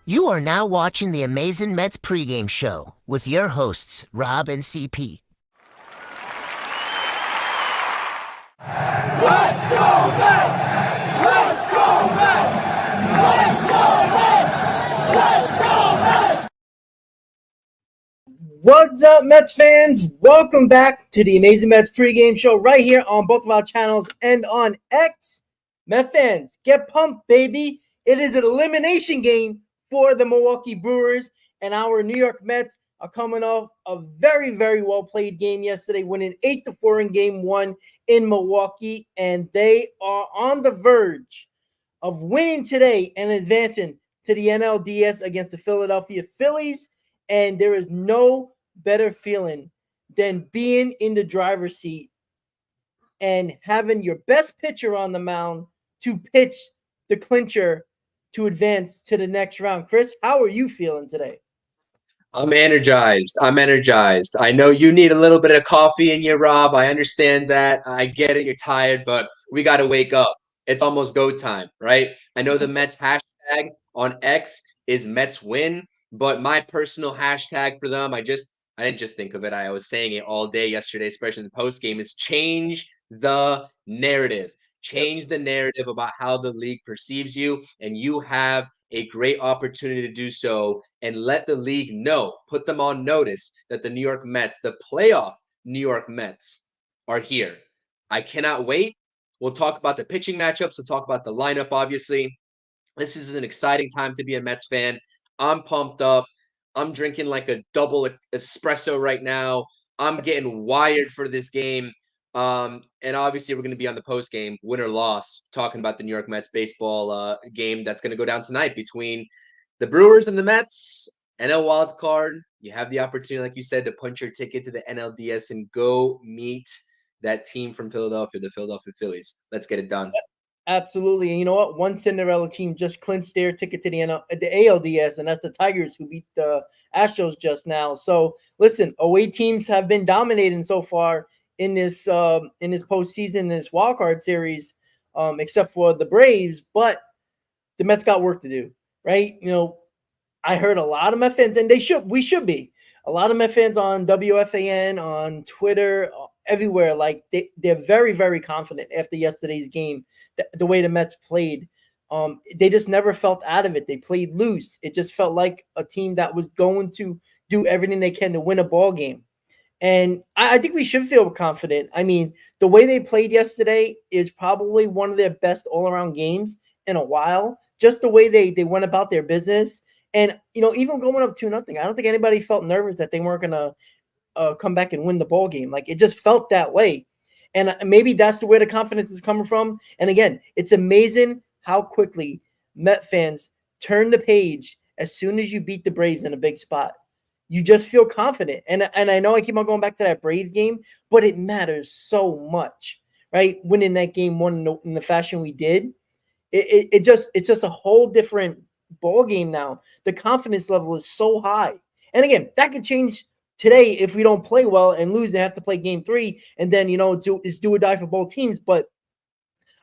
You are now watching the amazing Mets Pregame Show with your hosts, Rob and CP. Let's go Mets! Let's go Mets! Let's go Mets! Let's go Mets! What's up, Mets fans? Welcome back to the Amazing Mets Pregame Show right here on both of our channels and on X. Mets fans, get pumped, baby. It is an elimination game for the Milwaukee Brewers, and our New York Mets are coming off a very, very well-played game yesterday, winning 8-4 in Game 1 in Milwaukee, and they are on the verge of winning today and advancing to the NLDS against the Philadelphia Phillies. And there is no better feeling than being in the driver's seat and having your best pitcher on the mound to pitch the clincher to advance to the next round. Chris, how are you feeling today? I'm energized. I know you need a little bit of coffee in you, Rob. I understand that. I get it. You're tired, but we got to wake up. It's almost go time, right? I know the Mets hashtag on X is Mets win, but my personal hashtag for them, I didn't just think of it. I was saying it all day yesterday, especially in the post game, is change the narrative. Change the narrative about how the league perceives you, and you have a great opportunity to do so and let the league know, put them on notice that the New York Mets, the playoff New York Mets, are here. I cannot wait. We'll talk about the pitching matchups. We'll talk about the lineup, obviously. This is an exciting time to be a Mets fan. I'm pumped up. I'm drinking like a double espresso right now. I'm getting wired for this game. And obviously, we're going to be on the post game, win or loss, talking about the New York Mets baseball game that's going to go down tonight between the Brewers and the Mets. NL Wild Card. You have the opportunity, like you said, to punch your ticket to the NLDS and go meet that team from Philadelphia, the Philadelphia Phillies. Let's get it done. Absolutely. And you know what? One Cinderella team just clinched their ticket to the ALDS, and that's the Tigers, who beat the Astros just now. So listen, away teams have been dominating so far in this postseason, this wild card series, except for the Braves. But the Mets got work to do, right? You know, I heard a lot of Mets fans, and we should be. A lot of Mets fans on WFAN, on Twitter, everywhere, like they're very, very confident after yesterday's game, the way the Mets played. They just never felt out of it. They played loose. It just felt like a team that was going to do everything they can to win a ball game. And I think we should feel confident. I mean, the way they played yesterday is probably one of their best all-around games in a while. Just the way they went about their business. And, you know, even going up 2-0, I don't think anybody felt nervous that they weren't going to come back and win the ball game. Like, it just felt that way. And maybe that's where the confidence is coming from. And again, it's amazing how quickly Met fans turn the page as soon as you beat the Braves in a big spot. You just feel confident. And I know I keep on going back to that Braves game, but it matters so much, right? Winning that game one in the fashion we did. It's just a whole different ball game now. The confidence level is so high. And again, that could change today if we don't play well and lose. They have to play game 3, and then, you know, it's do or die for both teams. But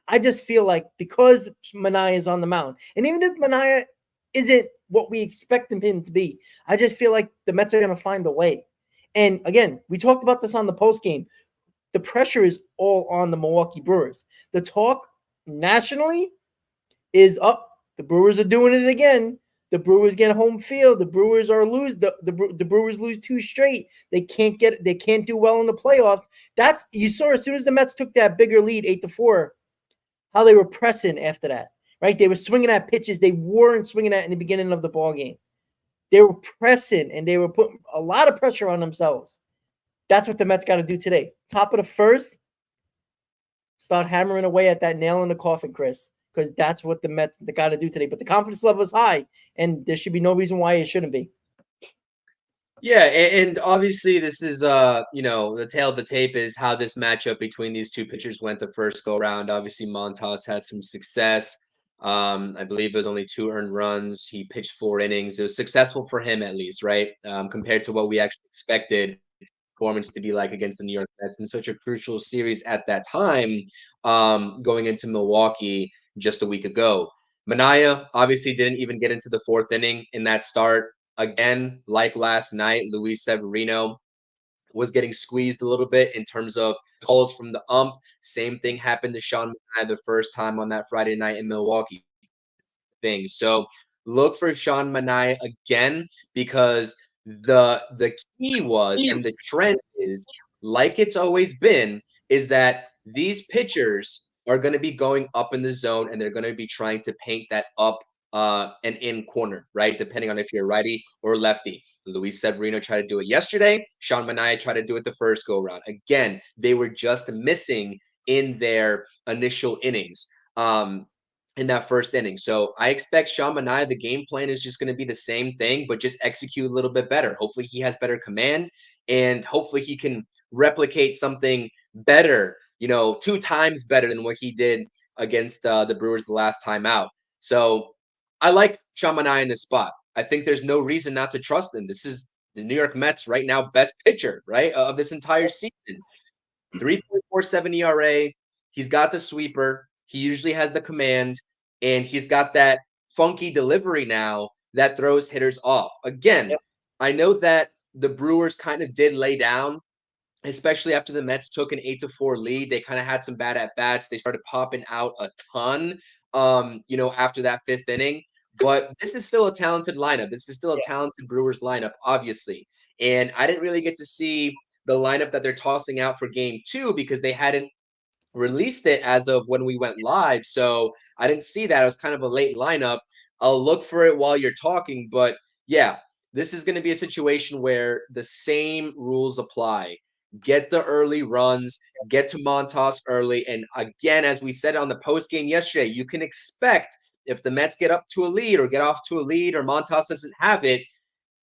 I just feel like because Manaea is on the mound, and even if Manaea isn't what we expect him to be, I just feel like the Mets are going to find a way. And again, we talked about this on the post game. The pressure is all on the Milwaukee Brewers. The talk nationally is up. The Brewers are doing it again. The Brewers get home field. The Brewers are the Brewers lose 2 straight. They can't do well in the playoffs. You saw as soon as the Mets took that bigger lead, 8-4, how they were pressing after that. Right? They were swinging at pitches they weren't swinging at in the beginning of the ball game. They were pressing, and they were putting a lot of pressure on themselves. That's what the Mets got to do today. Top of the first, start hammering away at that nail in the coffin, Chris, because that's what the Mets got to do today. But the confidence level is high, and there should be no reason why it shouldn't be. Yeah, and obviously this is you know, the tail of the tape is how this matchup between these two pitchers went the first go around. Obviously, Montas had some success. I believe it was only 2 earned runs. He pitched 4 innings. It was successful for him at least, right? Compared to what we actually expected performance to be like against the New York Mets in such a crucial series at that time, going into Milwaukee just a week ago. Manaea obviously didn't even get into the fourth inning in that start. Again, like last night, Luis Severino was getting squeezed a little bit in terms of calls from the ump. Same thing happened to Sean Manaea the first time on that Friday night in Milwaukee. So look for Sean Manaea again, because the key was, and the trend is, like it's always been, is that these pitchers are going to be going up in the zone and they're going to be trying to paint that up and in corner, right? Depending on if you're righty or lefty. Luis Severino tried to do it yesterday. Sean Manaea tried to do it the first go around. Again, they were just missing in their initial innings. In that first inning. So I expect Sean Manaea, the game plan is just going to be the same thing, but just execute a little bit better. Hopefully he has better command, and hopefully he can replicate something better, 2 times better than what he did against the Brewers the last time out. So I like Sean Manaea in this spot. I think there's no reason not to trust him. This is the New York Mets right now best pitcher, right, of this entire season. 3.47 ERA. He's got the sweeper. He usually has the command, and he's got that funky delivery now that throws hitters off. Again, Yep. I know that the Brewers kind of did lay down, especially after the Mets took an 8-4 lead. They kind of had some bad at bats. They started popping out a ton, after that fifth inning. But this is still a talented lineup. This is still a talented Brewers lineup, obviously. And I didn't really get to see the lineup that they're tossing out for game 2 because they hadn't released it as of when we went live. So I didn't see that. It was kind of a late lineup. I'll look for it while you're talking. But yeah, this is going to be a situation where the same rules apply. Get the early runs, get to Montas early. And again, as we said on the post game yesterday, you can expect if the Mets get up to a lead or get off to a lead or Montas doesn't have it,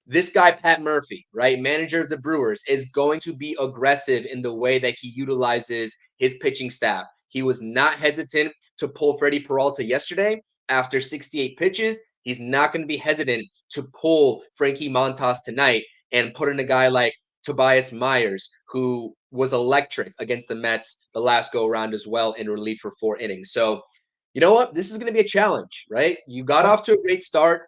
this guy, Pat Murphy, right, manager of the Brewers, is going to be aggressive in the way that he utilizes his pitching staff. He was not hesitant to pull Freddie Peralta yesterday after 68 pitches. He's not going to be hesitant to pull Frankie Montas tonight and put in a guy like Tobias Myers, who was electric against the Mets the last go around as well in relief for 4 innings. So, you know what? This is going to be a challenge, right? You got off to a great start.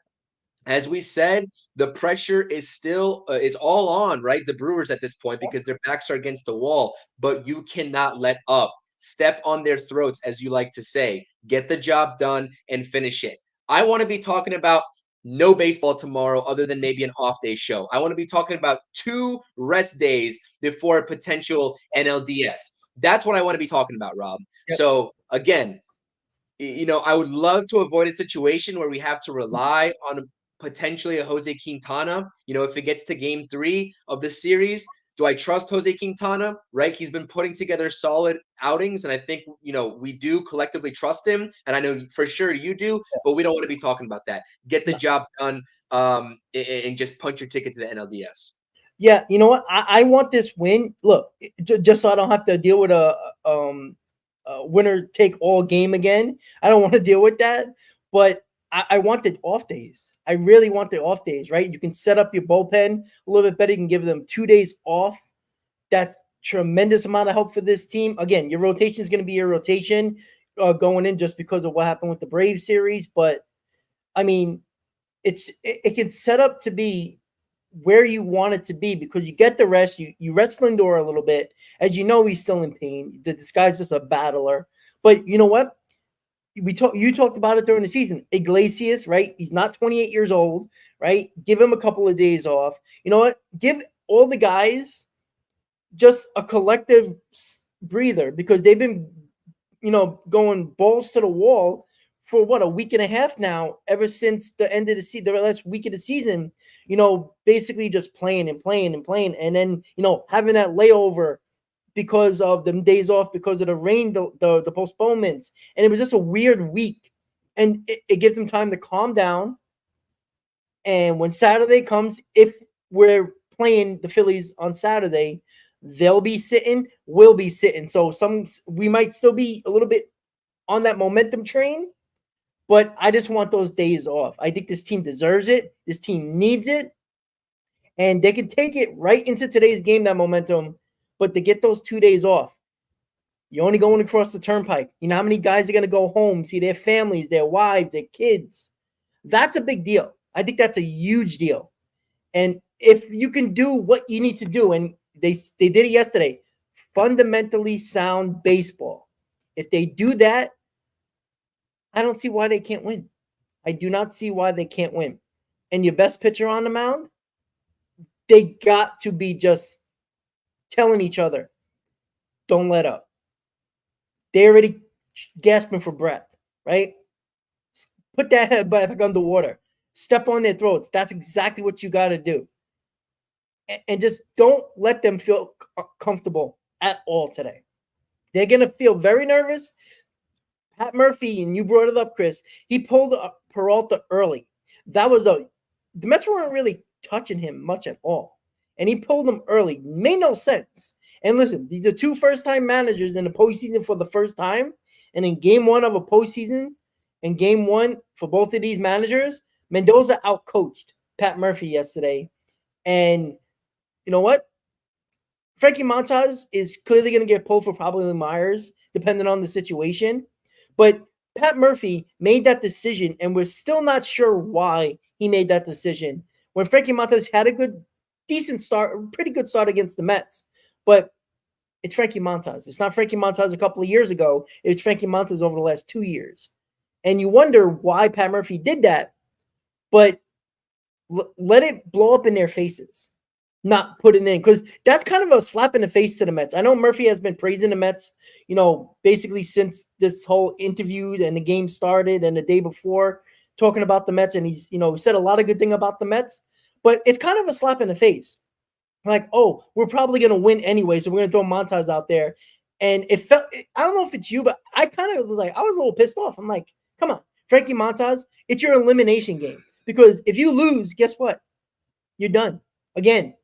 As we said, the pressure is still is all on, right? The Brewers at this point because their backs are against the wall, but you cannot let up. Step on their throats, as you like to say. Get the job done and finish it. I want to be talking about no baseball tomorrow other than maybe an off-day show. I want to be talking about 2 rest days before a potential NLDS. That's what I want to be talking about, Rob. Yep. So, again, I would love to avoid a situation where we have to rely on potentially a Jose Quintana. If it gets to game 3 of the series, do I trust Jose Quintana? Right? He's been putting together solid outings, and I think, we do collectively trust him. And I know for sure you do, but we don't want to be talking about that. Get the job done and just punch your ticket to the NLDS. Yeah, you know what? I want this win. Look, just so I don't have to deal with a winner take all game again. I don't want to deal with that, but I want the off days. I really want the off days, right? You can set up your bullpen a little bit better. You can give them 2 days off. That's tremendous amount of help for this team. Again, your rotation is going to be your rotation going in just because of what happened with the Braves series. But, I mean, it can set up to be where you want it to be because you get the rest. You rest Lindor a little bit. As you know, he's still in pain. This guy's just a battler. But you know what? You talked about it during the season. Iglesias, right? He's not 28 years old, right? Give him a couple of days off. You know what? Give all the guys just a collective breather because they've been, going balls to the wall for a week and a half now, ever since the end of the season, the last week of the season, basically just playing and playing and playing. And then, having that layover because of them days off, because of the rain, the postponements. And it was just a weird week. And it gives them time to calm down. And when Saturday comes, if we're playing the Phillies on Saturday, they'll be sitting, we'll be sitting. So we might still be a little bit on that momentum train, but I just want those days off. I think this team deserves it. This team needs it. And they can take it right into today's game, that momentum. But to get those 2 days off, You're only going across the turnpike. You know how many guys are going to go home, see their families, their wives, their kids? That's a big deal. I think that's a huge deal. And if you can do what you need to do, and they did it yesterday, fundamentally sound baseball. If they do that, I don't see why they can't win. I do not see why they can't win. And your best pitcher on the mound, they got to be just telling each other, don't let up. They already gasping for breath, right? Put that head back underwater. Step on their throats. That's exactly what you got to do. And just don't let them feel comfortable at all today. They're going to feel very nervous. Pat Murphy, and you brought it up, Chris, he pulled Peralta early. The Mets weren't really touching him much at all. And he pulled him early. Made no sense. And listen, these are two first-time managers in the postseason for the first time. And in game one of a postseason, and game one for both of these managers, Mendoza outcoached Pat Murphy yesterday. And you know what? Frankie Montas is clearly going to get pulled for probably Myers, depending on the situation. But Pat Murphy made that decision, and we're still not sure why he made that decision. When Frankie Montas had a decent start, pretty good start against the Mets. But it's Frankie Montas. It's not Frankie Montas a couple of years ago. It's Frankie Montas over the last 2 years. And you wonder why Pat Murphy did that. But let it blow up in their faces. Not put it in, because that's kind of a slap in the face to the Mets. I know Murphy has been praising the Mets, basically since this whole interview and the game started and the day before, talking about the Mets, and he's said a lot of good thing about the Mets, but it's kind of a slap in the face. Like, oh, we're probably going to win anyway, so we're going to throw Montas out there. And it felt, I don't know if it's you, but I kind of was like, I was a little pissed off. I'm like, come on, Frankie Montas, it's your elimination game. Because if you lose, guess what? You're done again.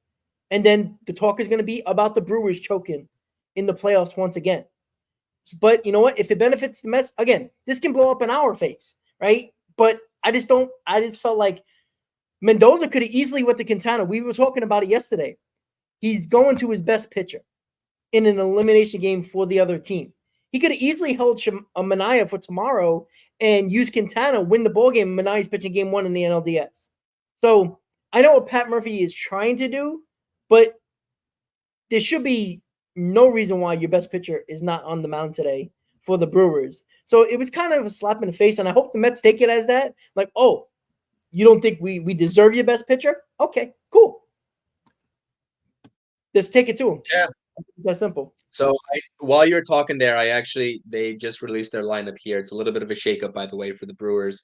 And then the talk is going to be about the Brewers choking in the playoffs once again. But you know what? If it benefits the Mets, again, this can blow up in our face, right? But I just felt like Mendoza could have easily went to Quintana. We were talking about it yesterday. He's going to his best pitcher in an elimination game for the other team. He could have easily held Manaea for tomorrow and used Quintana, win the ball game. Manaea's pitching game 1 in the NLDS. So I know what Pat Murphy is trying to do, but there should be no reason why your best pitcher is not on the mound today for the Brewers. So it was kind of a slap in the face, and I hope the Mets take it as that. Like, oh, you don't think we deserve your best pitcher? Okay, cool. Just take it to him. Yeah. That's simple. So while you're talking there, they just released their lineup here. It's a little bit of a shakeup, by the way, for the Brewers.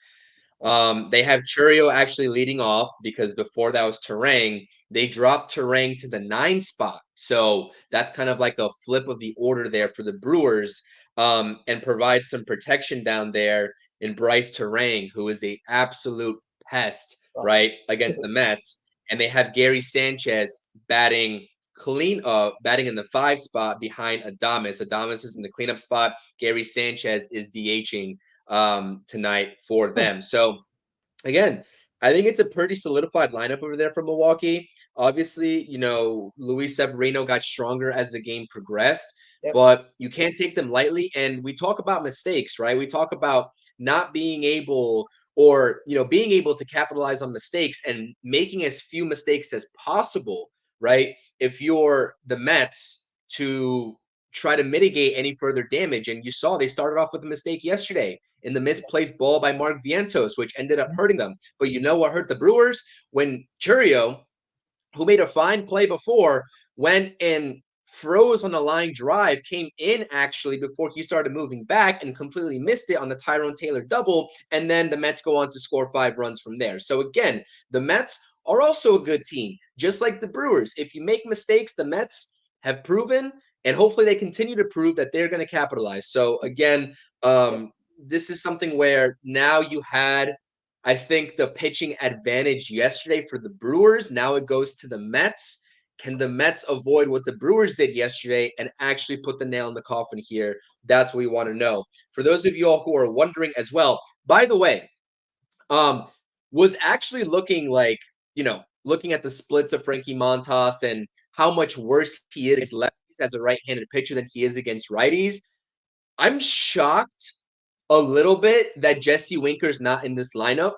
They have Churio actually leading off because before that was Terang. They dropped Terang to the 9 spot. So that's kind of like a flip of the order there for the Brewers, and provide some protection down there in Bryce Terang, who is a absolute pest, right, against the Mets. And they have Gary Sanchez batting in the 5 spot behind Adames. Adames is in the cleanup spot. Gary Sanchez is DHing tonight for them. So again, I think it's a pretty solidified lineup over there from Milwaukee. Obviously, Luis Severino got stronger as the game progressed, but you can't take them lightly. And we talk about mistakes, right? We talk about not being able or, being able to capitalize on mistakes and making as few mistakes as possible, right? If you're the Mets, to try to mitigate any further damage. And you saw they started off with a mistake yesterday in the misplaced ball by Mark Vientos, which ended up hurting them. But you know what hurt the Brewers? When Churio, who made a fine play before, went and froze on a line drive, came in actually before he started moving back and completely missed it on the Tyrone Taylor double. And then the Mets go on to score 5 runs from there. So again, the Mets are also a good team, just like the Brewers. If you make mistakes, the Mets have proven, and hopefully they continue to prove that they're going to capitalize. So again, this is something where now you had, I think, the pitching advantage yesterday for the Brewers. Now it goes to the Mets. Can the Mets avoid what the Brewers did yesterday and actually put the nail in the coffin here? That's what we want to know. For those of you all who are wondering as well, by the way, was actually looking like, looking at the splits of Frankie Montas and how much worse he is against lefties as a right-handed pitcher than he is against righties. I'm shocked a little bit that Jesse Winker's not in this lineup.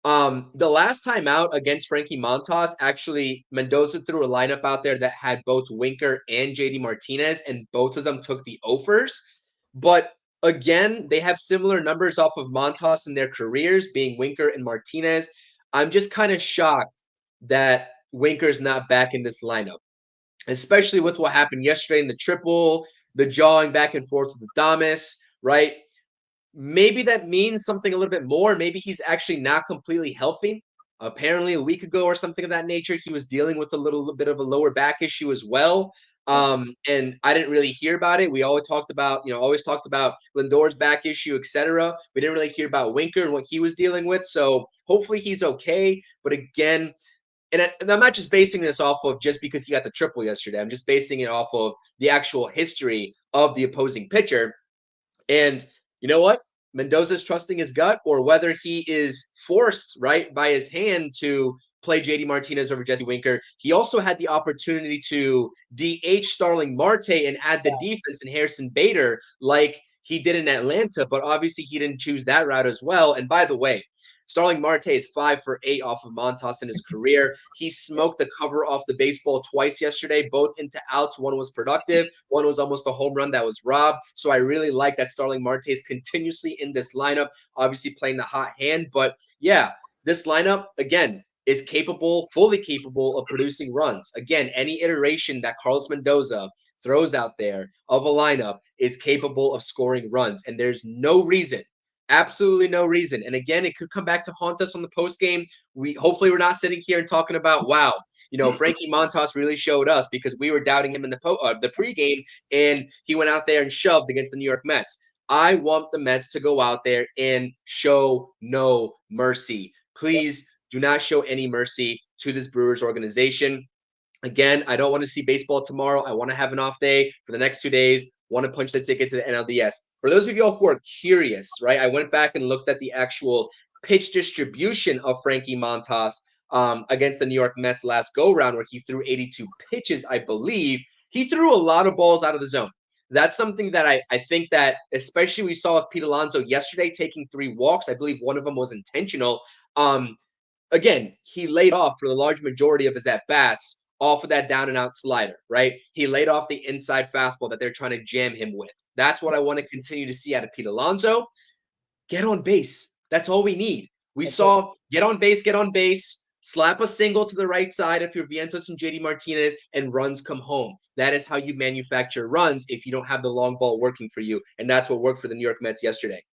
The last time out against Frankie Montas, actually Mendoza threw a lineup out there that had both Winker and JD Martinez, and both of them took the offers. But again, they have similar numbers off of Montas in their careers, being Winker and Martinez. I'm just kind of shocked that Winker's not back in this lineup, especially with what happened yesterday in the triple, the jawing back and forth with the Damas, right? Maybe that means something a little bit more. Maybe he's actually not completely healthy. Apparently, a week ago or something of that nature, he was dealing with a little bit of a lower back issue as well. And I didn't really hear about it. We always talked about Lindor's back issue, etc. We didn't really hear about Winker and what he was dealing with. So hopefully he's okay. But again, and I'm not just basing this off of just because he got the triple yesterday. I'm just basing it off of the actual history of the opposing pitcher. And you know what? Mendoza's trusting his gut, or whether he is forced, right, by his hand to play JD Martinez over Jesse Winker. He also had the opportunity to DH Starling Marte and add the defense in Harrison Bader like he did in Atlanta, but obviously he didn't choose that route as well. And by the way, Starling Marte is 5 for 8 off of Montas in his career. He smoked the cover off the baseball twice yesterday, both into outs. One was productive. One was almost a home run that was robbed. So I really like that Starling Marte is continuously in this lineup, obviously playing the hot hand. But yeah, this lineup, again, is fully capable of producing runs. Again, any iteration that Carlos Mendoza throws out there of a lineup is capable of scoring runs. And there's no reason, absolutely no reason. And again, it could come back to haunt us on the post game. Hopefully we're not sitting here and talking about, wow, Frankie Montas really showed us, because we were doubting him in the pregame, and he went out there and shoved against the New York Mets. I want the Mets to go out there and show no mercy. Please do not show any mercy to this Brewers organization. Again, I don't want to see baseball tomorrow. I want to have an off day for the next 2 days. Want to punch the ticket to the NLDS. For those of y'all who are curious, right, I went back and looked at the actual pitch distribution of Frankie Montas against the New York Mets last go-round, where he threw 82 pitches, I believe. He threw a lot of balls out of the zone. That's something that I think that, especially we saw with Pete Alonso yesterday taking 3 walks. I believe one of them was intentional. Again, he laid off for the large majority of his at-bats off of that down and out slider, right? He laid off the inside fastball that they're trying to jam him with. That's what I want to continue to see out of Pete Alonso. Get on base. That's all we need. We saw get on base, slap a single to the right side if you're Vientos and JD Martinez, and runs come home. That is how you manufacture runs if you don't have the long ball working for you. And that's what worked for the New York Mets yesterday.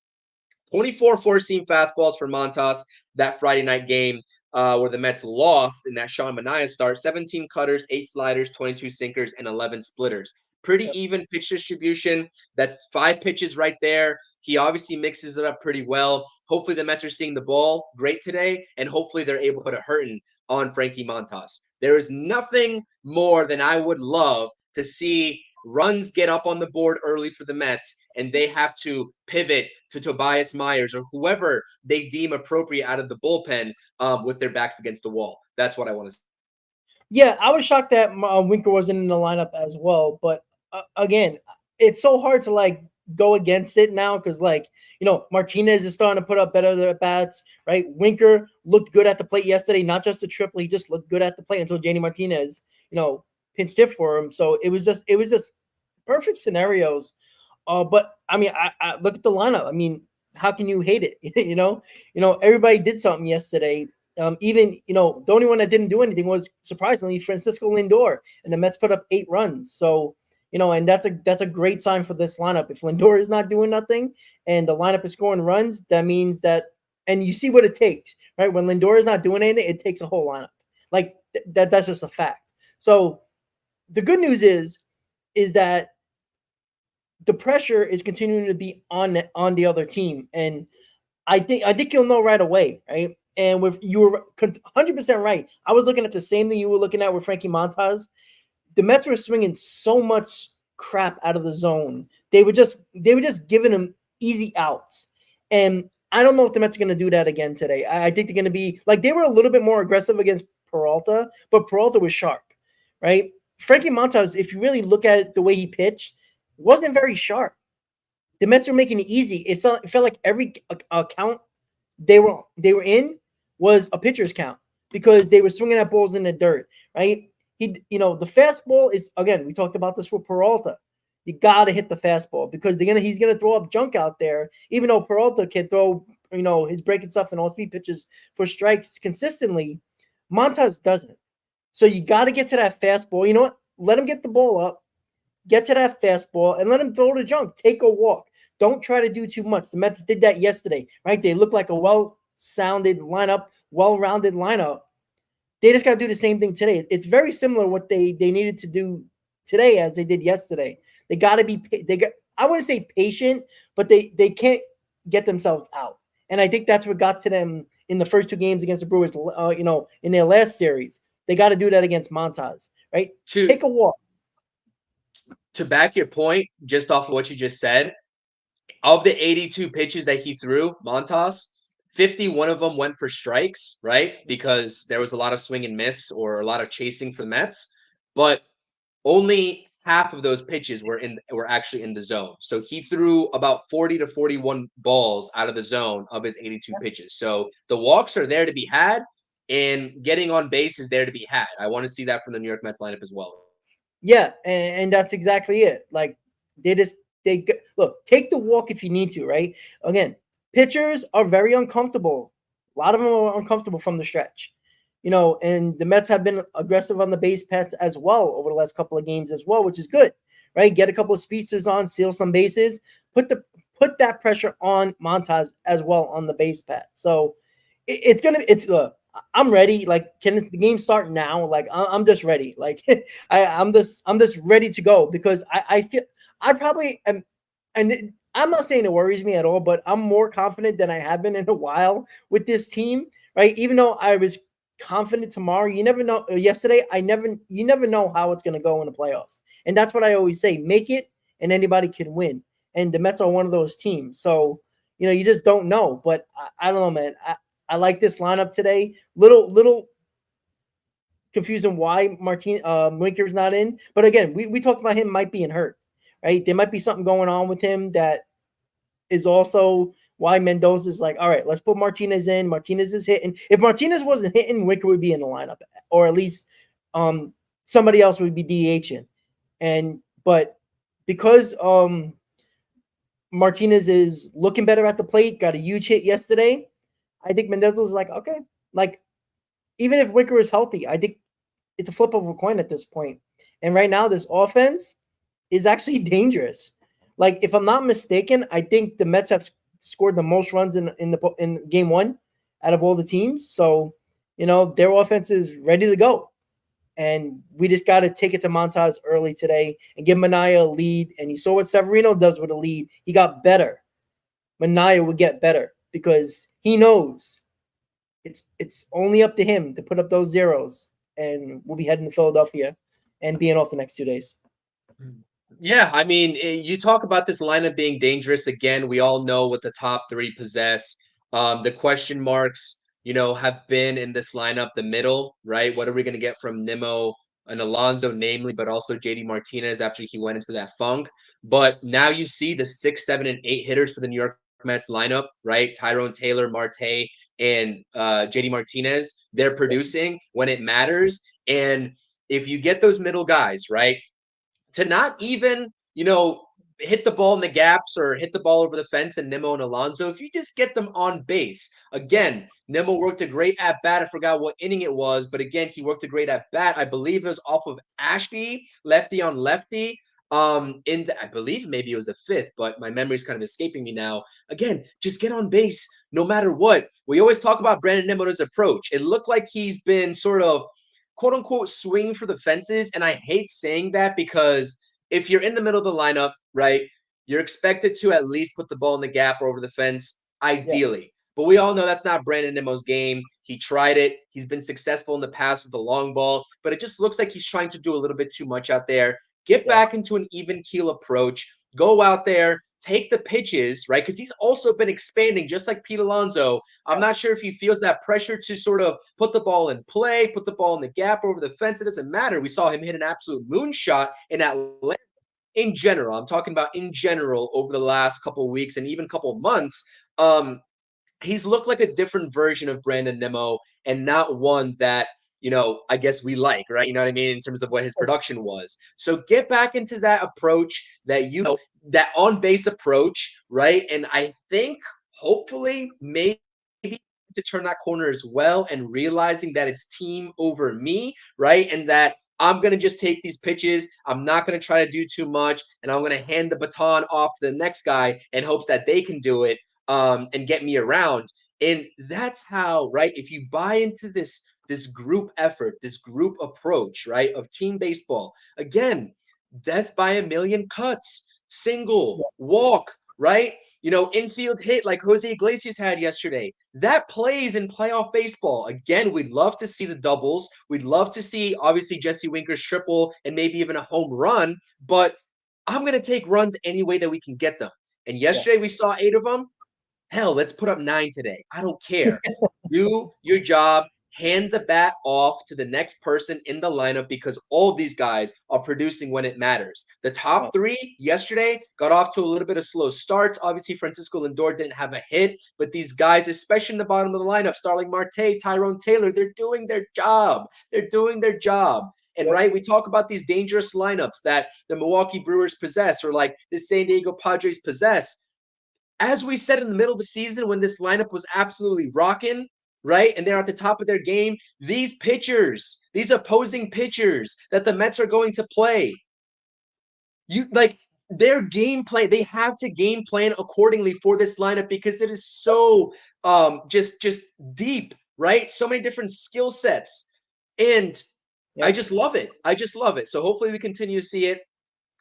24 four-seam fastballs for Montas that Friday night game where the Mets lost in that Sean Manaea start. 17 cutters, 8 sliders, 22 sinkers, and 11 splitters. Pretty even pitch distribution. That's 5 pitches right there. He obviously mixes it up pretty well. Hopefully the Mets are seeing the ball great today, and hopefully they're able to put a hurting on Frankie Montas. There is nothing more than I would love to see runs get up on the board early for the Mets, and they have to pivot to Tobias Myers or whoever they deem appropriate out of the bullpen with their backs against the wall. That's what I want to see. Yeah, I was shocked that Winker wasn't in the lineup as well. But again, it's so hard to go against it now because Martinez is starting to put up better at bats, right? Winker looked good at the plate yesterday, not just the triple. He just looked good at the plate until JD Martinez, pinch hit for him. So it was just perfect scenarios. But I mean, I look at the lineup. I mean, how can you hate it? Everybody did something yesterday. Even the only one that didn't do anything was surprisingly Francisco Lindor, and the Mets put up 8 runs. So and that's a great sign for this lineup. If Lindor is not doing nothing and the lineup is scoring runs, that means that. And you see what it takes, right? When Lindor is not doing anything, it takes a whole lineup. That's just a fact. So the good news is that the pressure is continuing to be on the other team, and I think you'll know right away, right? And you were 100% right. I was looking at the same thing you were looking at with Frankie Montas. The Mets were swinging so much crap out of the zone. They were just giving him easy outs, and I don't know if the Mets are going to do that again today. I think they're going to be they were a little bit more aggressive against Peralta, but Peralta was sharp, right? Frankie Montas, if you really look at it the way he pitched, wasn't very sharp. the Mets were making it easy. It felt like every count they were in was a pitcher's count because they were swinging at balls in the dirt, right? The fastball is, again, we talked about this with Peralta. You got to hit the fastball because he's gonna throw up junk out there. Even though Peralta can throw, his breaking stuff and all 3 pitches for strikes consistently, Montas doesn't. So you got to get to that fastball. You know what? Let him get the ball up, get to that fastball, and let him throw the junk. Take a walk. Don't try to do too much. The Mets did that yesterday, right? They look like a well-sounded lineup, well-rounded lineup. They just got to do the same thing today. It's very similar what they needed to do today as they did yesterday. They got to be I wouldn't say patient, but they can't get themselves out. And I think that's what got to them in the first 2 games against the Brewers, in their last series. They got to do that against Montas, right? Take a walk. To back your point, just off of what you just said, of the 82 pitches that he threw, Montas, 51 of them went for strikes, right? Because there was a lot of swing and miss or a lot of chasing for the Mets. But only half of those pitches were actually in the zone. So he threw about 40 to 41 balls out of the zone of his 82 pitches. So the walks are there to be had, and getting on base is there to be had. I want to see that from the New York Mets lineup as well. Yeah, and that's exactly it. Like look, take the walk if you need to, right? Again, pitchers are very uncomfortable. A lot of them are uncomfortable from the stretch. And the Mets have been aggressive on the base paths as well over the last couple of games as well, which is good, right? Get a couple of speedsters on, steal some bases, put that pressure on Montas as well on the base path. So I'm ready. Like, can the game start now? Like, I'm just ready. Like, I'm just ready to go because I feel I probably am, and I'm not saying it worries me at all, but I'm more confident than I have been in a while with this team, right? Even though I was confident tomorrow, you never know. Yesterday, you never know how it's going to go in the playoffs, and that's what I always say: make it, and anybody can win. And the Mets are one of those teams, so you just don't know. But I don't know, man. I like this lineup today. Little confusing why Winker's not in, but again, we talked about him might being hurt, right? There might be something going on with him that is also why Mendoza's like, all right, let's put Martinez in. Martinez is hitting. If Martinez wasn't hitting, Winker would be in the lineup, or at least somebody else would be DHing. But because Martinez is looking better at the plate, got a huge hit yesterday, I think Mendoza's like, okay, like even if Winker is healthy, I think it's a flip of a coin at this point. And right now, this offense is actually dangerous. Like, if I'm not mistaken, I think the Mets have scored the most runs in game 1 out of all the teams. So, their offense is ready to go. And we just got to take it to Montas early today and give Manaea a lead. And you saw what Severino does with a lead. He got better. Manaea would get better because he knows it's only up to him to put up those zeros. And we'll be heading to Philadelphia and being off the next 2 days. Yeah, I mean, you talk about this lineup being dangerous. Again, we all know what the top 3 possess. The question marks, have been in this lineup, the middle, right? What are we going to get from Nimmo and Alonso, namely, but also JD Martinez after he went into that funk. But now you see the 6, 7, and 8 hitters for the New York Mets lineup, right? Tyrone Taylor, Marte, and JD Martinez. They're producing when it matters. And if you get those middle guys, right, to not even, hit the ball in the gaps or hit the ball over the fence and Nimmo and Alonso, if you just get them on base. Again, Nimmo worked a great at-bat. I forgot what inning it was, but again, he worked a great at-bat. I believe it was off of Ashby, lefty on lefty. I believe maybe it was the 5th, but my memory's kind of escaping me now. Again, just get on base no matter what. We always talk about Brandon Nimmo's approach. It looked like he's been sort of quote unquote swinging for the fences. And I hate saying that because if you're in the middle of the lineup, right, you're expected to at least put the ball in the gap or over the fence, ideally. Yeah. But we all know that's not Brandon Nimmo's game. He tried it. He's been successful in the past with the long ball, but it just looks like he's trying to do a little bit too much out there. Get back into an even keel approach. Go out there, take the pitches, right? Because he's also been expanding just like Pete Alonso. I'm not sure if he feels that pressure to sort of put the ball in play, put the ball in the gap over the fence. It doesn't matter. We saw him hit an absolute moonshot in Atlanta. in general, I'm talking about in general over the last couple of weeks and even couple of months, he's looked like a different version of Brandon Nimmo and not one that, I guess we like, right? You know what I mean? In terms of what his production was. So get back into that approach that on base approach, right? And I think hopefully maybe to turn that corner as well and realizing that it's team over me, right? And that I'm going to just take these pitches. I'm not going to try to do too much. And I'm going to hand the baton off to the next guy in hopes that they can do it and get me around. And that's how, right? If you buy into this group effort, this group approach, right, of team baseball, again, death by a million cuts, single, walk, right? Infield hit like Jose Iglesias had yesterday. That plays in playoff baseball. Again, we'd love to see the doubles. We'd love to see, obviously, Jesse Winker's triple and maybe even a home run. But I'm going to take runs any way that we can get them. And yesterday we saw 8 of them. Hell, let's put up 9 today. I don't care. Do your job. Hand the bat off to the next person in the lineup because all these guys are producing when it matters. The top 3 yesterday got off to a little bit of slow starts. Obviously, Francisco Lindor didn't have a hit, but these guys, especially in the bottom of the lineup, Starling Marte, Tyrone Taylor, they're doing their job. They're doing their job. And right, we talk about these dangerous lineups that the Milwaukee Brewers possess or like the San Diego Padres possess. As we said in the middle of the season when this lineup was absolutely rocking, right? And they're at the top of their game. These pitchers, these opposing pitchers that the Mets are going to play, their game plan, they have to game plan accordingly for this lineup because it is so just deep, right? So many different skill sets. And I just love it. I just love it. So hopefully we continue to see it.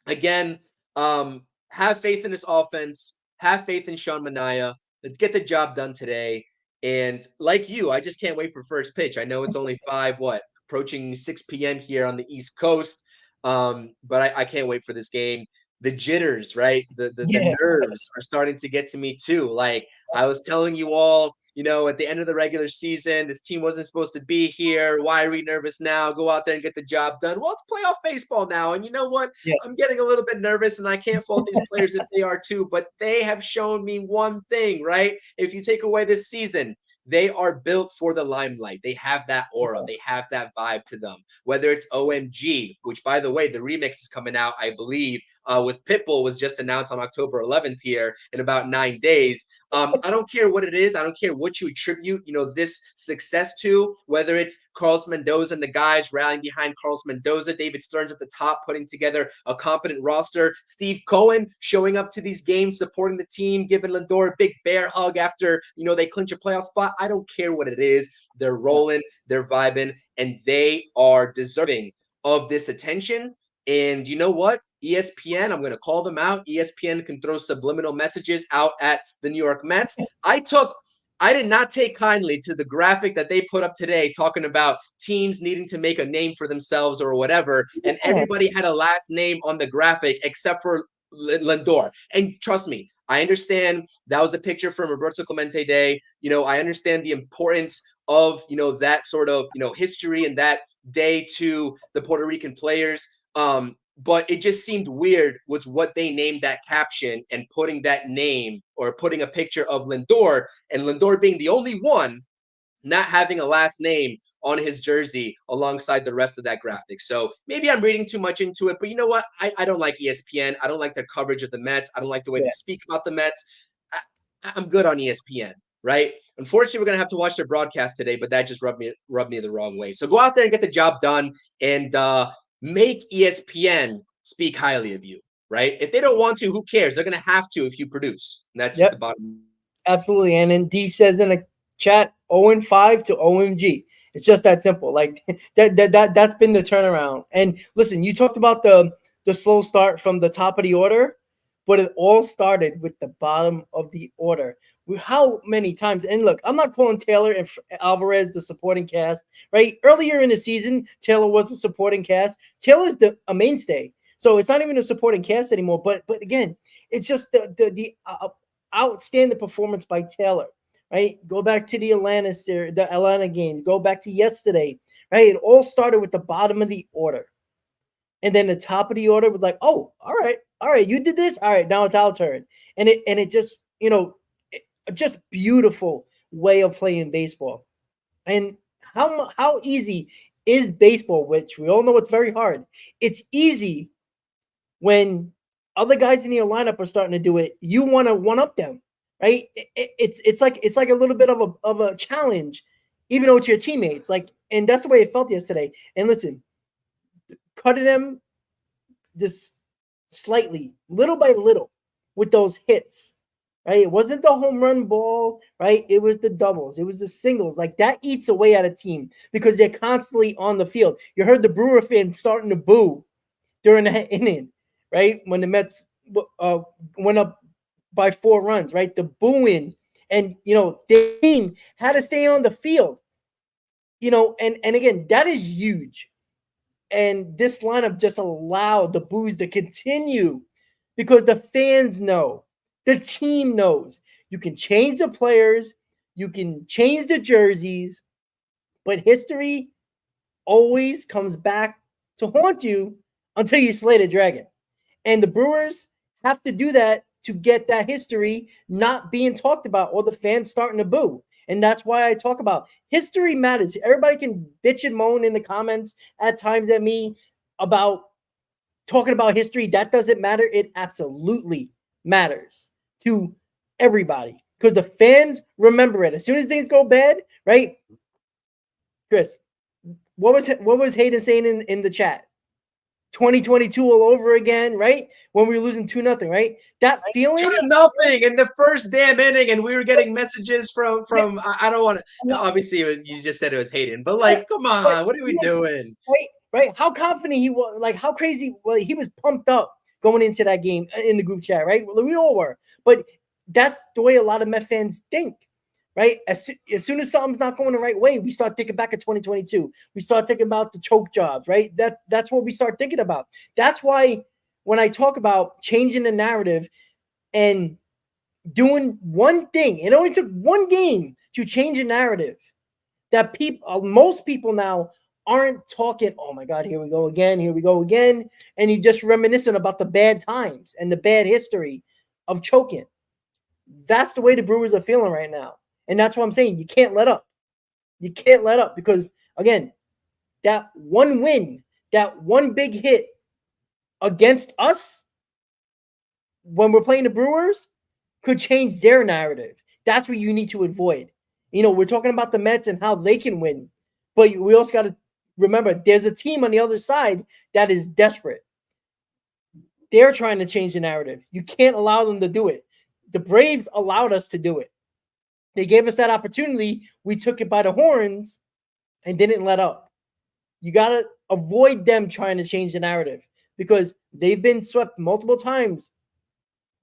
Again, have faith in this offense. Have faith in Sean Manaea. Let's get the job done today. And like you, I just can't wait for first pitch. I know it's only approaching 6 p.m. here on the East Coast. But I can't wait for this game. The jitters, right? The nerves are starting to get to me too. Like I was telling you all, at the end of the regular season, this team wasn't supposed to be here. Why are we nervous now? Go out there and get the job done. Well, it's playoff baseball now. And you know what? I'm getting a little bit nervous and I can't fault these players if they are too, but they have shown me one thing, right? If you take away this season, they are built for the limelight. They have that aura. They have that vibe to them. Whether it's OMG, which, by the way, the remix is coming out, I believe, with Pitbull was just announced on October 11th here in about 9 days. I don't care what it is. I don't care what you attribute, this success to, whether it's Carlos Mendoza and the guys rallying behind Carlos Mendoza, David Stearns at the top, putting together a competent roster, Steve Cohen showing up to these games, supporting the team, giving Lindor a big bear hug after, they clinch a playoff spot. I don't care what it is. They're rolling, they're vibing, and they are deserving of this attention. And you know what? ESPN, I'm going to call them out. ESPN can throw subliminal messages out at the New York Mets. I did not take kindly to the graphic that they put up today talking about teams needing to make a name for themselves or whatever. And everybody had a last name on the graphic except for Lindor. And trust me, I understand that was a picture from Roberto Clemente Day. I understand the importance of, that sort of, history and that day to the Puerto Rican players. But it just seemed weird with what they named that caption and putting that name or putting a picture of Lindor and Lindor being the only one not having a last name on his jersey alongside the rest of that graphic. So maybe I'm reading too much into it, but you know what? I don't like ESPN. I don't like their coverage of the Mets. I don't like the way they speak about the Mets. I'm good on ESPN, right? Unfortunately, we're going to have to watch their broadcast today, but that just rubbed me the wrong way. So go out there and get the job done and make ESPN speak highly of you, right? If they don't want to, who cares? They're going to have to if you produce. And that's just the bottom. Absolutely. And then D says in a chat 0-5 to OMG. It's just that simple. Like that's been the turnaround. And listen, you talked about the slow start from the top of the order, but it all started with the bottom of the order. How many times? And look, I'm not calling Taylor and Alvarez the supporting cast, right? Earlier in the season, Taylor was the supporting cast. Taylor's a mainstay. So it's not even a supporting cast anymore. But again, it's just the outstanding performance by Taylor, right? Go back to the Atlanta game. Go back to yesterday, right? It all started with the bottom of the order. And then the top of the order was like, oh, all right, you did this. All right, now it's our turn. And it just, just beautiful way of playing baseball. And how easy is baseball, which we all know it's very hard. It's easy when other guys in your lineup are starting to do it. You want to one up them, right? It's like a little bit of a challenge, even though it's your teammates. Like, and that's the way it felt yesterday. And listen, cutting them just slightly, little by little, with those hits. Right? It wasn't the home run ball, right? It was the doubles, it was the singles. Like that eats away at a team because they're constantly on the field. You heard the Brewer fans starting to boo during that inning, right? When the Mets went up by 4 runs, right? The booing, and the team had to stay on the field, and again, that is huge. And this lineup just allowed the boos to continue because the fans know, the team knows. You can change the players, you can change the jerseys, but history always comes back to haunt you until you slay the dragon. And the Brewers have to do that to get that history not being talked about or the fans starting to boo. And that's why I talk about history matters. Everybody can bitch and moan in the comments at times at me about talking about history. That doesn't matter. It absolutely matters to everybody because the fans remember it. As soon as things go bad, right? Chris, what was Hayden saying in the chat? 2022 all over again, right? When we were losing 2-0, right? That feeling 2-0 in the first damn inning, and we were getting messages from I don't want to. Obviously, you just said it was Hayden, but like, come on, what are we doing? Right? How confident he was, like how crazy. Well, he was pumped up going into that game in the group chat, right? Well, we all were, but that's the way a lot of Met fans think. Right? As soon as something's not going the right way, we start thinking back at 2022. We start thinking about the choke jobs, right? That's what we start thinking about. That's why when I talk about changing the narrative and doing one thing, it only took one game to change a narrative that most people now aren't talking, oh my God, here we go again, and you just reminiscing about the bad times and the bad history of choking. That's the way the Brewers are feeling right now. And that's what I'm saying. You can't let up. You can't let up because, again, that one win, that one big hit against us when we're playing the Brewers could change their narrative. That's what you need to avoid. We're talking about the Mets and how they can win, but we also got to remember there's a team on the other side that is desperate. They're trying to change the narrative. You can't allow them to do it. The Braves allowed us to do it. They gave us that opportunity. We took it by the horns and didn't let up. You got to avoid them trying to change the narrative because they've been swept multiple times.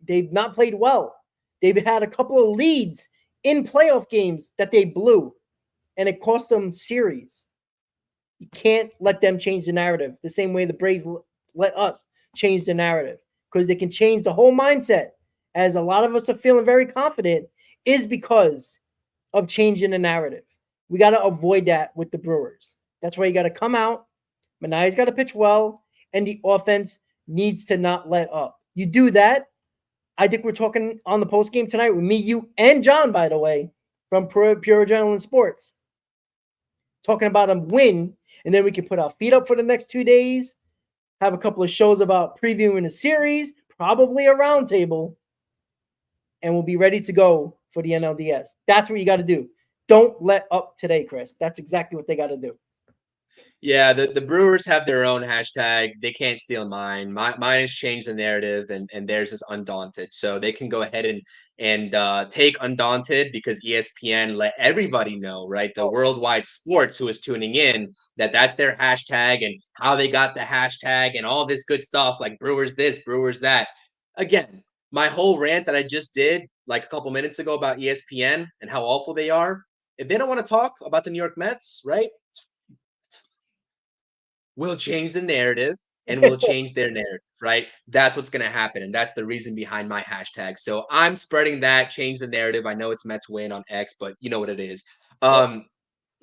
They've not played well. They've had a couple of leads in playoff games that they blew, and it cost them series. You can't let them change the narrative the same way the Braves let us change the narrative because they can change the whole mindset, as a lot of us are feeling very confident, is because of changing the narrative. We got to avoid that with the Brewers. That's why you got to come out. Manaea's got to pitch well, and the offense needs to not let up. You do that. I think we're talking on the post game tonight with me, you, and John, by the way, from Pure Adrenaline Sports, talking about a win, and then we can put our feet up for the next 2 days, have a couple of shows about previewing the series, probably a roundtable, and we'll be ready to go for the NLDS. That's what you got to do. Don't let up today, Chris. That's exactly what they got to do. Yeah, the Brewers have their own hashtag. They can't steal mine. Mine has changed the narrative, and theirs is Undaunted. So they can go ahead and take Undaunted because ESPN let everybody know, right? The worldwide sports who is tuning in that's their hashtag and how they got the hashtag and all this good stuff like Brewers this, Brewers that. Again, my whole rant that I just did like a couple minutes ago about ESPN and how awful they are. If they don't want to talk about the New York Mets, right? We'll change the narrative and we'll change their narrative, right? That's what's going to happen. And that's the reason behind my hashtag. So I'm spreading that, change the narrative. I know it's Mets win on X, but you know what it is.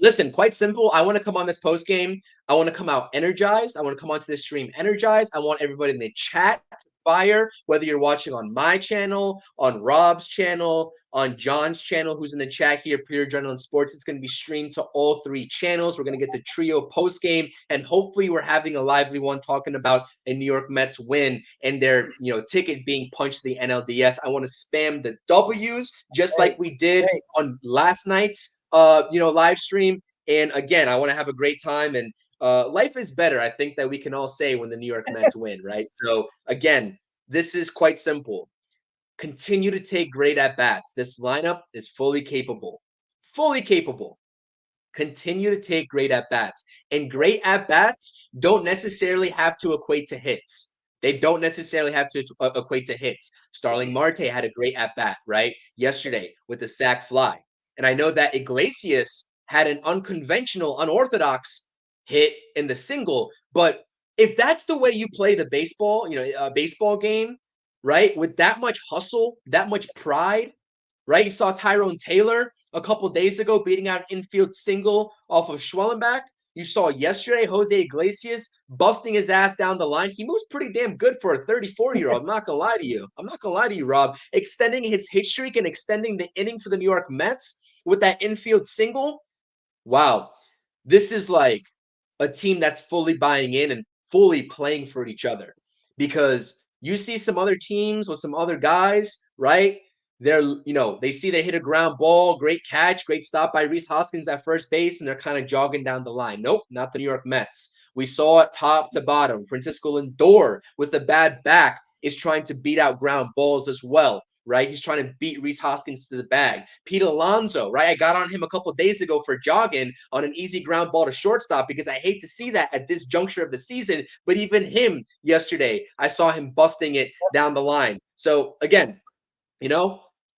Listen, quite simple. I want to come on this post game. I want to come out energized. I want to come onto this stream energized. I want everybody in the chat to fire, whether you're watching on my channel, on Rob's channel, on John's channel, who's in the chat here, Pure Adrenaline Sports. It's going to be streamed to all 3 channels. We're going to get the trio post game, and hopefully we're having a lively one talking about a New York Mets win and their ticket being punched to the NLDS. I want to spam the W's just like we did on last night's live stream. And again, I want to have a great time, and life is better, I think, that we can all say when the New York Mets win, right? So again, this is quite simple. Continue to take great at-bats. This lineup is fully capable. Fully capable. Continue to take great at-bats. And great at-bats don't necessarily have to equate to hits. They don't necessarily have to equate to hits. Starling Marte had a great at-bat, right? Yesterday with the sac fly. And I know that Iglesias had an unconventional, unorthodox hit in the single. But if that's the way you play the baseball, a baseball game, right, with that much hustle, that much pride, right? You saw Tyrone Taylor a couple days ago beating out an infield single off of Schwellenbach. You saw yesterday Jose Iglesias busting his ass down the line. He moves pretty damn good for a 34-year-old. I'm not going to lie to you. I'm not going to lie to you, Rob. Extending his hit streak and extending the inning for the New York Mets with that infield single. Wow. This is like a team that's fully buying in and fully playing for each other, because you see some other teams with some other guys, right? They see they hit a ground ball, great catch, great stop by Rhys Hoskins at first base, and they're kind of jogging down the line. Nope, not the New York Mets. We saw it top to bottom. Francisco Lindor with a bad back is trying to beat out ground balls as well, right? He's trying to beat Rhys Hoskins to the bag. Pete Alonso, right? I got on him a couple of days ago for jogging on an easy ground ball to shortstop, because I hate to see that at this juncture of the season. But even him yesterday, I saw him busting it down the line. So again,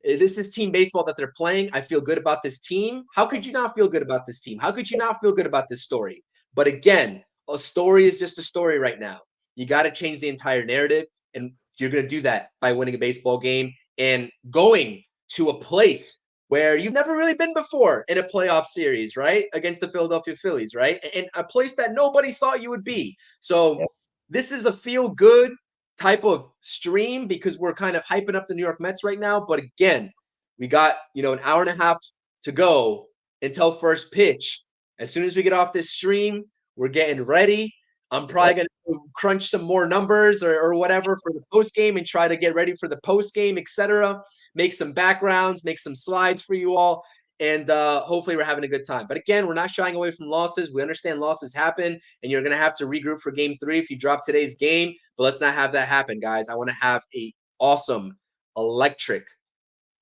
this is team baseball that they're playing. I feel good about this team. How could you not feel good about this team? How could you not feel good about this story? But again, a story is just a story right now. You got to change the entire narrative, and you're going to do that by winning a baseball game and going to a place where you've never really been before in a playoff series, right? Against the Philadelphia Phillies, right? And a place that nobody thought you would be. So this is a feel-good type of stream, because we're kind of hyping up the New York Mets right now. But again, we got, an hour and a half to go until first pitch. As soon as we get off this stream, we're getting ready. I'm probably going to crunch some more numbers or whatever for the post game and try to get ready for the post game, etc. Make some backgrounds, make some slides for you all. And hopefully we're having a good time. But again, we're not shying away from losses. We understand losses happen, and you're going to have to regroup for game 3 if you drop today's game. But let's not have that happen, guys. I want to have a awesome, electric,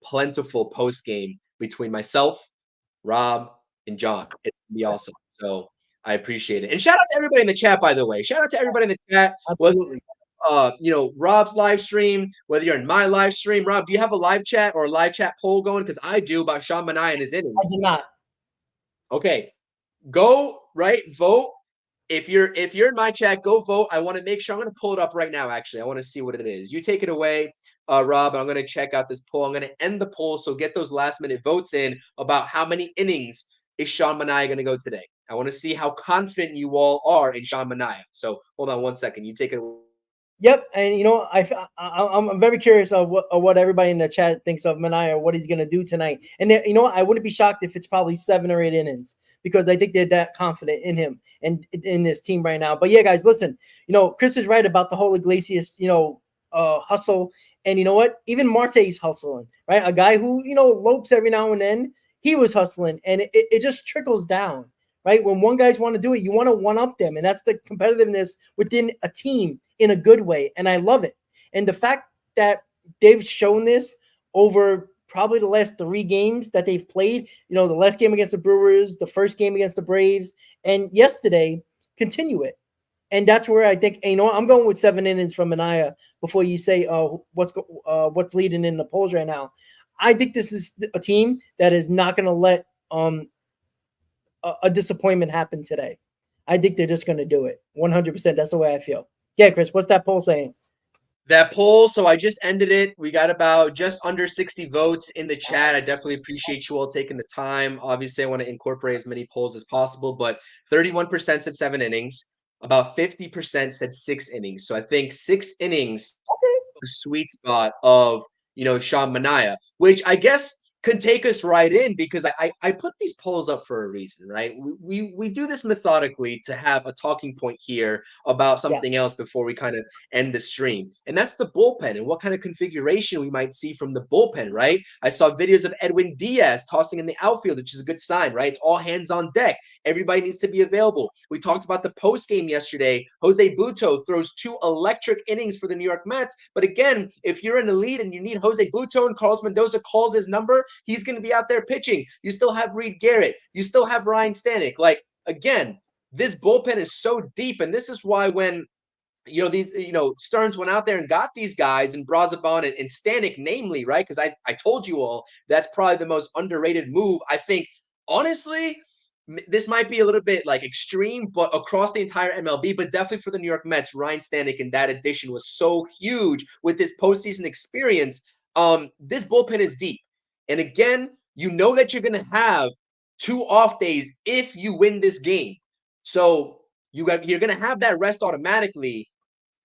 plentiful post game between myself, Rob, and John. It's going to be awesome. So I appreciate it. And shout out to everybody in the chat, by the way. Shout out to everybody in the chat. Absolutely. Rob's live stream, whether you're in my live stream. Rob, do you have a live chat or a live chat poll going? Because I do, about Sean Manaea and his innings. I do not. Okay. Go, right? Vote. If you're in my chat, go vote. I want to make sure. I'm going to pull it up right now, actually. I want to see what it is. You take it away, Rob. I'm going to check out this poll. I'm going to end the poll, so get those last-minute votes in about how many innings is Sean Manaea going to go today. I want to see how confident you all are in Sean Manaea. So hold on one second. You take it away. Yep, and I'm very curious of what everybody in the chat thinks of Manaea, what he's going to do tonight. And I wouldn't be shocked if it's probably 7 or 8 innings, because I think they're that confident in him and in this team right now. But yeah, guys, listen, Chris is right about the whole Iglesias, hustle. And you know what? Even Marte's hustling, right? A guy who, lopes every now and then, he was hustling, and it just trickles down, right? When one guys want to do it, you want to one-up them, and that's the competitiveness within a team in a good way, and I love it. And the fact that they've shown this over probably the last 3 games that they've played, the last game against the Brewers, the first game against the Braves, and yesterday, continue it. And that's where I think, I'm going with 7 innings from Manaea before you say what's leading in the polls right now. I think this is a team that is not going to let a disappointment happen today. I think they're just going to do it 100%. That's the way I feel. Yeah, Chris, what's that poll saying? That poll, so I just ended it. We got about just under 60 votes in the chat. I definitely appreciate you all taking the time. Obviously, I want to incorporate as many polls as possible, but 31% said 7 innings. About 50% said 6 innings. So I think 6 innings, the sweet spot of, Sean Manaea, which I guess could take us right in because I put these polls up for a reason, right? We do this methodically to have a talking point here about Yeah. something else before we kind of end the stream. And that's the bullpen and what kind of configuration we might see from the bullpen, right? I saw videos of Edwin Diaz tossing in the outfield, which is a good sign, right? It's all hands on deck. Everybody needs to be available. We talked about the post game yesterday. Jose Butto throws 2 electric innings for the New York Mets. But again, if you're in the lead and you need Jose Butto and Carlos Mendoza calls his number, he's going to be out there pitching. You still have Reed Garrett. You still have Ryan Stanek. Like, again, this bullpen is so deep. And this is why when Stearns went out there and got these guys and Brazaban and Stanek, namely, right? Because I told you all that's probably the most underrated move. I think, honestly, this might be a little bit like extreme, but across the entire MLB, but definitely for the New York Mets, Ryan Stanek and that addition was so huge with this postseason experience. This bullpen is deep. And again, you know that you're going to have 2 off days if you win this game. So you're going to have that rest automatically.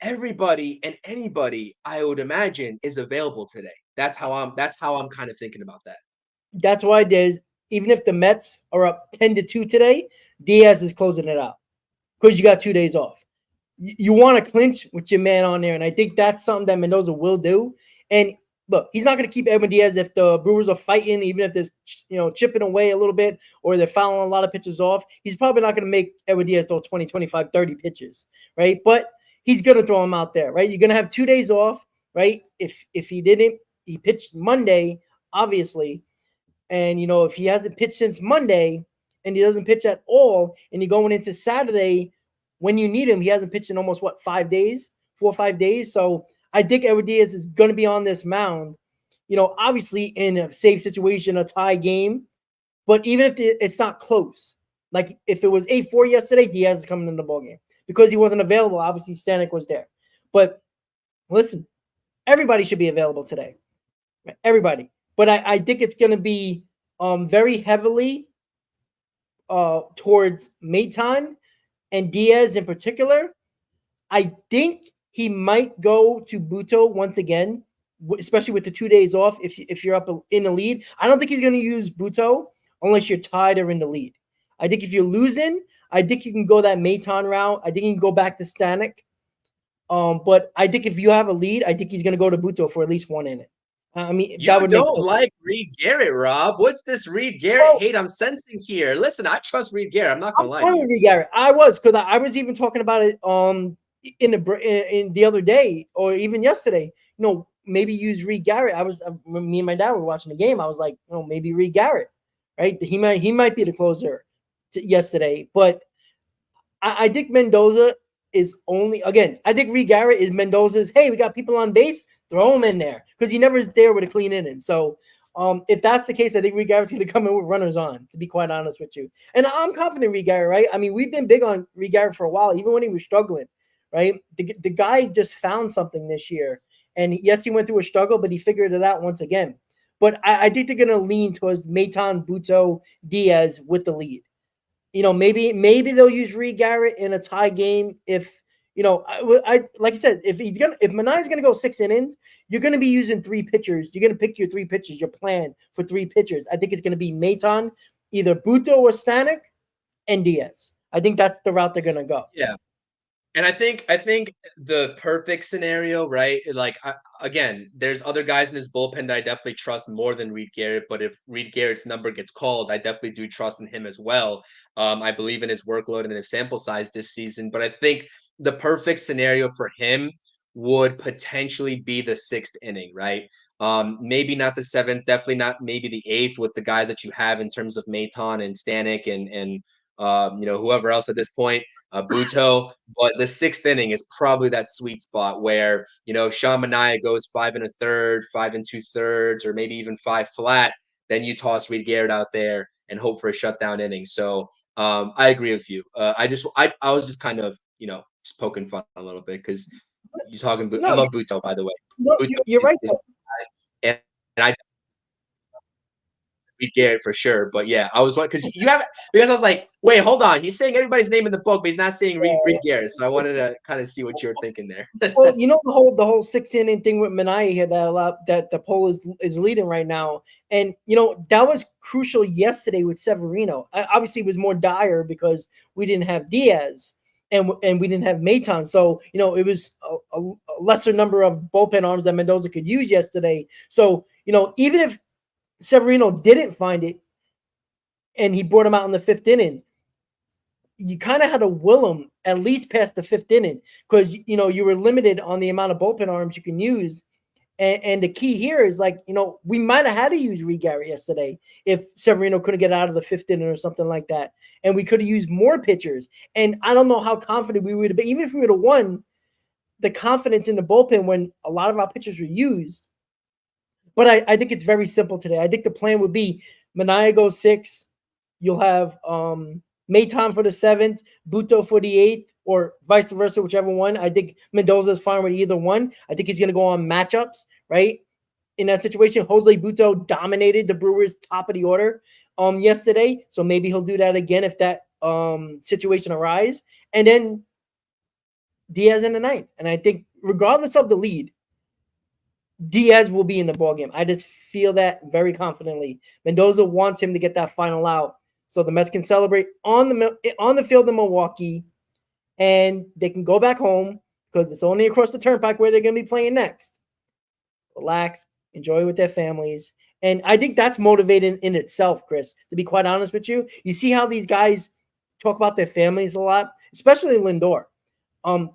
Everybody and anybody, I would imagine, is available today. That's how I'm kind of thinking about that. That's why there's, even if the Mets are up 10-2 today, Diaz is closing it out because you got 2 days off. You want to clinch with your man on there, and I think that's something that Mendoza will do. And look, he's not going to keep Edwin Diaz if the Brewers are fighting, even if there's chipping away a little bit or they're fouling a lot of pitches off. He's probably not going to make Edwin Diaz throw 20, 25, 30 pitches, right? But he's going to throw him out there, right? You're going to have 2 days off, right? If he pitched Monday, obviously. And, if he hasn't pitched since Monday and he doesn't pitch at all, and you're going into Saturday when you need him, he hasn't pitched in almost, 5 days, 4 or 5 days. So I think Edwin Diaz is going to be on this mound, obviously in a safe situation, a tie game. But even if it's not close, like if it was 8-4 yesterday, Diaz is coming in the ballgame because he wasn't available. Obviously, Stanek was there. But listen, everybody should be available today. Everybody. But I think it's going to be very heavily towards Maton and Diaz in particular. I think he might go to Butto once again, especially with the 2 days off if you're up in the lead. I don't think he's going to use Butto unless you're tied or in the lead. I think if you're losing, I think you can go that Maton route. I think you can go back to Stanek. But I think if you have a lead, I think he's going to go to Butto for at least 1 inning. I mean, that would don't like Reed Garrett, Rob. What's this Reed Garrett hate I'm sensing here? Listen, I trust Reed Garrett. I'm not gonna lie. With Reed Garrett. I was, because I was even talking about it in the other day or even yesterday. Maybe use Reed Garrett. Me and my dad were watching the game. I was like, maybe Reed Garrett, right? He might be the closer yesterday, but I think Mendoza is only, again, I think Reed Garrett is Mendoza's, hey, we got people on base, throw him in there, because he never is there with a clean inning. So if that's the case, I think Reed Garrett's going to come in with runners on, to be quite honest with you. And I'm confident in Reed Garrett, right? I mean, we've been big on Reed Garrett for a while, even when he was struggling, right? The guy just found something this year. And yes, he went through a struggle, but he figured it out once again. But I think they're going to lean towards Maton, Butto, Diaz with the lead. Maybe they'll use Reed Garrett in a tie game if, I like I said, if Manaea's gonna go 6 innings, you're gonna be using 3 pitchers. You're gonna pick your 3 pitchers, your plan for 3 pitchers. I think it's gonna be Maton, either Butto or Stanek, and Diaz. I think that's the route they're gonna go. Yeah. And I think the perfect scenario, right? Like, again, there's other guys in his bullpen that I definitely trust more than Reed Garrett. But if Reed Garrett's number gets called, I definitely do trust in him as well. I believe in his workload and his sample size this season. But I think the perfect scenario for him would potentially be the 6th inning, right? Maybe not the 7th, definitely not maybe the 8th with the guys that you have in terms of Maton and Stanek and whoever else at this point. Butto, but the 6th inning is probably that sweet spot where, Sean Manaea goes 5 1/3, 5 2/3, or maybe even 5 flat. Then you toss Reed Garrett out there and hope for a shutdown inning. So I agree with you. I was just kind of, just poking fun a little bit because You talking? I No, love Buto, by the way. no, Buto you're right. is and I beat Garrett for sure. But yeah, I was one because I was like, wait, hold on. He's saying everybody's name in the book, but he's not saying Reed Garrett. So I wanted to kind of see what you were thinking there. Well, you know the whole 6 inning thing with Manaea here that the poll is leading right now, and that was crucial yesterday with Severino. Obviously, it was more dire because we didn't have Diaz and we didn't have Maton, so it was a lesser number of bullpen arms that Mendoza could use yesterday. So even if Severino didn't find it and he brought him out in the 5th inning, you kind of had to will him at least past the 5th inning because you were limited on the amount of bullpen arms you can use. And the key here is we might have had to use Reed Garrett yesterday if Severino couldn't get out of the 5th inning or something like that, and we could have used more pitchers. And I don't know how confident we would have been, even if we would have won. The confidence in the bullpen when a lot of our pitchers were used. But I think it's very simple today. I think the plan would be Manaea goes 6. You'll have Maton for the 7th, Buto for the 8th, or vice versa, whichever one. I think Mendoza's fine with either one. I think he's going to go on matchups, right? In that situation, Jose Buto dominated the Brewers top of the order yesterday, so maybe he'll do that again if that situation arises. And then Diaz in the 9th. And I think regardless of the lead, Diaz will be in the ballgame. I just feel that very confidently. Mendoza wants him to get that final out so the Mets can celebrate on the field in Milwaukee, and they can go back home because it's only across the turnpike where they're going to be playing next. Relax, enjoy with their families. And I think that's motivating in itself, Chris, to be quite honest with you. You see how these guys talk about their families a lot, especially Lindor.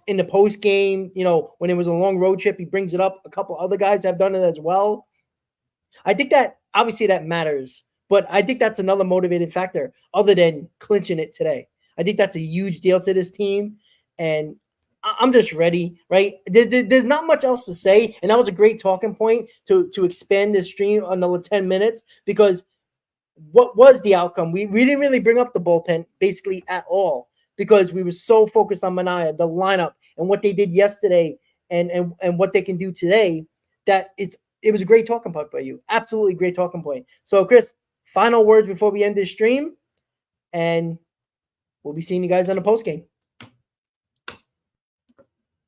In the post game, when it was a long road trip, he brings it up. A couple other guys have done it as well. I think that obviously that matters, but I think that's another motivating factor other than clinching it today. I think that's a huge deal to this team, and I'm just ready, right? There's not much else to say, and that was a great talking point to expand this stream another 10 minutes because what was the outcome? We didn't really bring up the bullpen basically at all because we were so focused on Manaea, the lineup, and what they did yesterday and what they can do today. It was a great talking point by you. Absolutely great talking point. So, Chris, final words before we end this stream, and we'll be seeing you guys on the post game.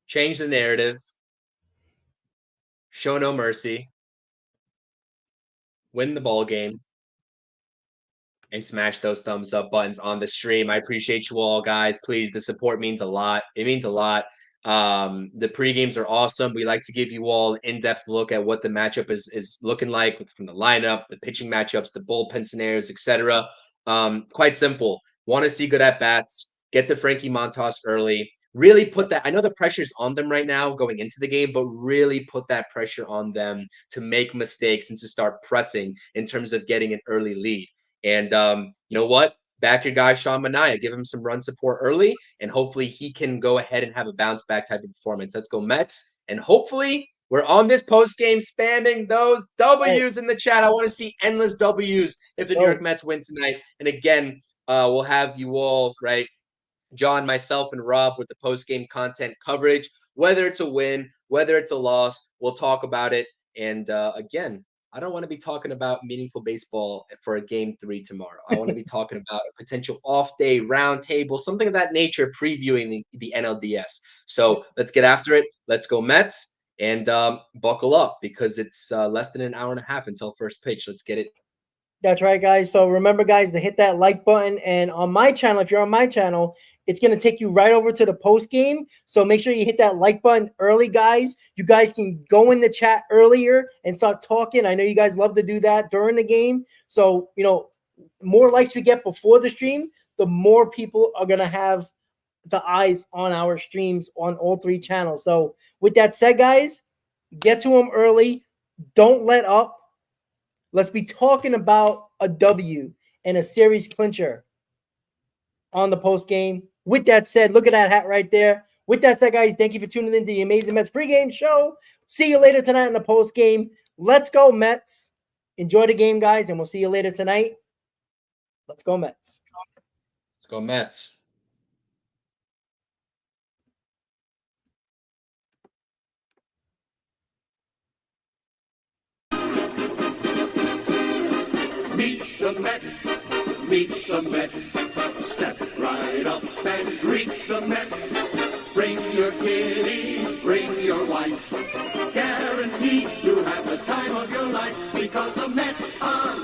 Change the narrative. Show no mercy. Win the ball game. And smash those thumbs up buttons on the stream. I appreciate you all, guys. Please, the support means a lot. It means a lot. The pre-games are awesome. We like to give you all an in-depth look at what the matchup is looking like from the lineup, the pitching matchups, the bullpen scenarios, etc. Quite simple. Want to see good at-bats. Get to Frankie Montas early. Really put that. I know the pressure's on them right now going into the game, but really put that pressure on them to make mistakes and to start pressing in terms of getting an early lead. And you know what? Back your guy, Sean Manaea. Give him some run support early, and hopefully he can go ahead and have a bounce back type of performance. Let's go Mets. And hopefully we're on this post game spamming those W's in the chat. I want to see endless W's if the New York Mets win tonight. And again, we'll have you all, right? John, myself, and Rob with the post game content coverage. Whether it's a win, whether it's a loss, we'll talk about it. And again, I don't want to be talking about meaningful baseball for a game 3 tomorrow. I want to be talking about a potential off day, round table, something of that nature, previewing the NLDS. So let's get after it. Let's go Mets, and buckle up because it's less than an hour and a half until first pitch. Let's get it. That's right, guys. So remember, guys, to hit that like button. And on my channel, if you're on my channel, it's going to take you right over to the post game. So make sure you hit that like button early, guys. You guys can go in the chat earlier and start talking. I know you guys love to do that during the game. So, more likes we get before the stream, the more people are going to have the eyes on our streams on all 3 channels. So with that said, guys, get to them early. Don't let up. Let's be talking about a W and a series clincher on the post game. With that said, look at that hat right there. With that said, guys, thank you for tuning in to the Amazing Mets pregame show. See you later tonight in the post game. Let's go, Mets. Enjoy the game, guys, and we'll see you later tonight. Let's go, Mets. Let's go, Mets. the Mets. Meet the Mets. Step right up and greet the Mets. Bring your kiddies, bring your wife. Guaranteed to have the time of your life because the Mets are